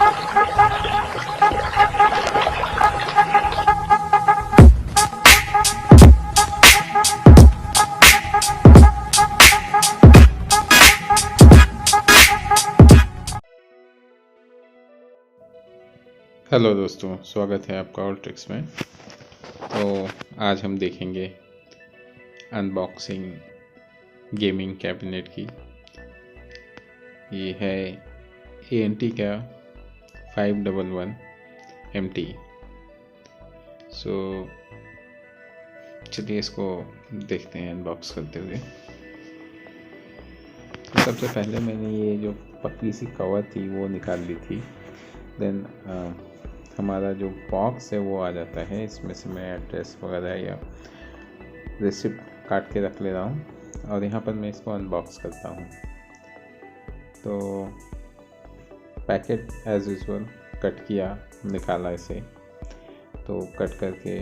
Hello दोस्तों, स्वागत है आपका ऑलट्रिक्स में। तो आज हम देखेंगे अनबॉक्सिंग गेमिंग कैबिनेट की। ये है ANT का 511MT। सो चलिए इसको देखते हैं अनबॉक्स करते हुए। तो सबसे पहले मैंने ये जो पतली सी कवर थी वो निकाल ली थी। देन हमारा जो बॉक्स है वो आ जाता है। इसमें से मैं एड्रेस वगैरह या रिसिप्ट काट के रख ले रहा हूँ और यहाँ पर मैं इसको अनबॉक्स करता हूँ। तो पैकेट एज यूजुअल कट किया, निकाला इसे। तो कट करके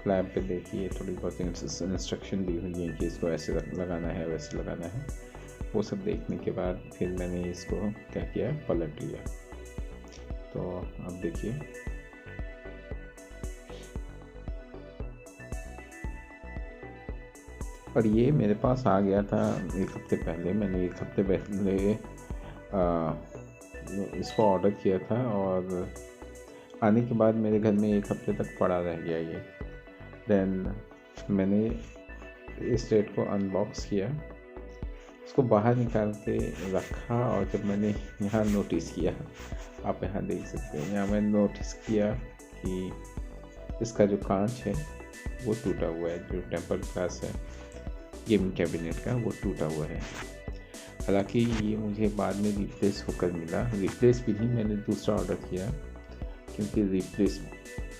फ्लैप पे देखिए थोड़ी बहुत इंस्ट्रक्शन दी हुई है कि इसको ऐसे लगाना है, वैसे लगाना है। वो सब देखने के बाद फिर मैंने इसको क्या किया, पलट लिया। तो अब देखिए और ये मेरे पास आ गया था 1 हफ्ते पहले। मैंने 1 हफ्ते पहले इसको ऑर्डर किया था और आने के बाद मेरे घर में 1 हफ्ते तक पड़ा रह गया ये। देन मैंने इस डेट को अनबॉक्स किया, इसको बाहर निकाल के रखा और जब मैंने यहाँ नोटिस किया, आप यहाँ देख सकते हैं, यहाँ मैंने नोटिस किया कि इसका जो कांच है वो टूटा हुआ है। जो टेम्पर ग्लास है गेमिंग कैबिनेट का वो टूटा हुआ है। हालांकि ये मुझे बाद में रिप्लेस होकर मिला। रिप्लेस भी नहीं, मैंने दूसरा ऑर्डर किया क्योंकि रिप्लेस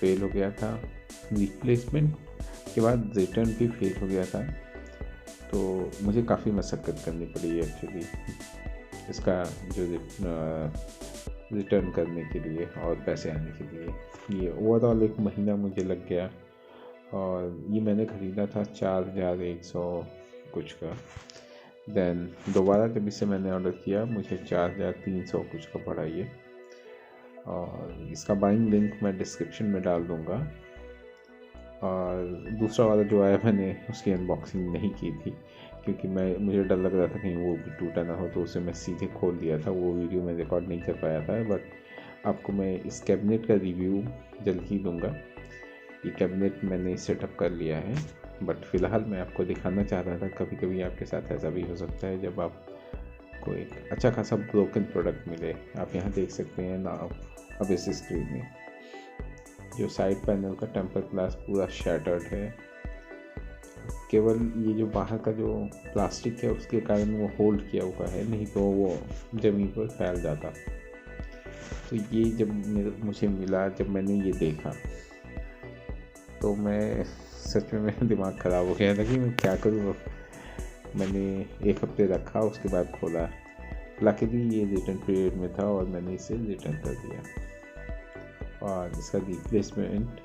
फेल हो गया था। रिप्लेसमेंट के बाद रिटर्न भी फेल हो गया था। तो मुझे काफ़ी मशक्क़त करनी पड़ी एक्चुअली इसका जो रिटर्न करने के लिए और पैसे आने के लिए। ये ओवरऑल 1 महीना मुझे लग गया और ये मैंने ख़रीदा था 4100 कुछ का। देन दोबारा जब इसे मैंने ऑर्डर किया मुझे 4300 कुछ का पड़ा ये। और इसका बाइंग लिंक मैं डिस्क्रिप्शन में डाल दूँगा। और दूसरा वाला जो आया मैंने उसकी अनबॉक्सिंग नहीं की थी क्योंकि मुझे डर लग रहा था कहीं वो भी टूटा ना हो, तो उसे मैं सीधे खोल दिया था। वो वीडियो मैं रिकॉर्ड नहीं कर पाया था, बट आपको मैं इस कैबिनेट का रिव्यू जल्द ही दूंगा। ये कैबिनेट मैंने सेटअप कर लिया है, बट फ़िलहाल मैं आपको दिखाना चाह रहा था। कभी कभी आपके साथ ऐसा भी हो सकता है जब आपको एक अच्छा खासा ब्रोकन प्रोडक्ट मिले। आप यहाँ देख सकते हैं ना अब इस स्क्रीन में जो साइड पैनल का टेम्पर ग्लास पूरा शैटर्ड है। केवल ये जो बाहर का जो प्लास्टिक है उसके कारण वो होल्ड किया हुआ है, नहीं तो वो ज़मीन पर फैल जाता। तो ये जब मुझे मिला, जब मैंने ये देखा तो मैं सच में मेरा दिमाग ख़राब हो गया था कि मैं क्या करूँ। मैंने 1 हफ्ते रखा, उसके बाद खोला। लकीली ये रिटर्न पीरियड में था और मैंने इसे रिटर्न कर दिया। और इसका रिप्लेसमेंट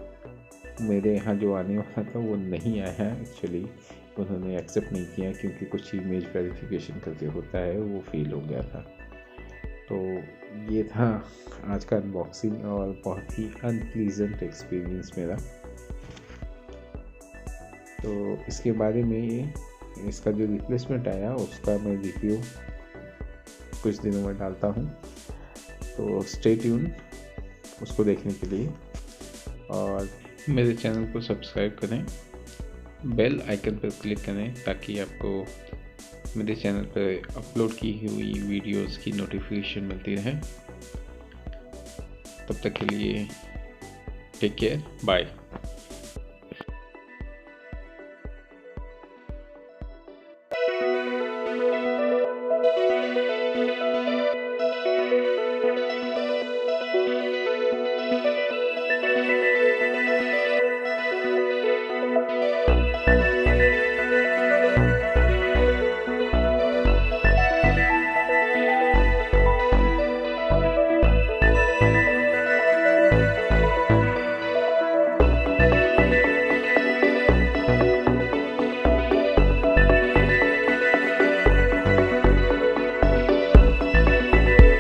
मेरे यहाँ जो आने वाला था वो नहीं आया एक्चुअली। उन्होंने एक्सेप्ट नहीं किया क्योंकि कुछ इमेज वेरिफिकेशन करके होता है, वो फेल हो गया था। तो ये था आज का अनबॉक्सिंग और बहुत ही अनप्लीजेंट एक्सपीरियंस मेरा। तो इसके बारे में इसका जो रिप्लेसमेंट आया उसका मैं रिव्यू कुछ दिनों में डालता हूँ। तो स्टे ट्यून उसको देखने के लिए और मेरे चैनल को सब्सक्राइब करें, बेल आइकन पर क्लिक करें ताकि आपको मेरे चैनल पर अपलोड की हुई वीडियोस की नोटिफिकेशन मिलती रहे। तब तक के लिए टेक केयर, बाय।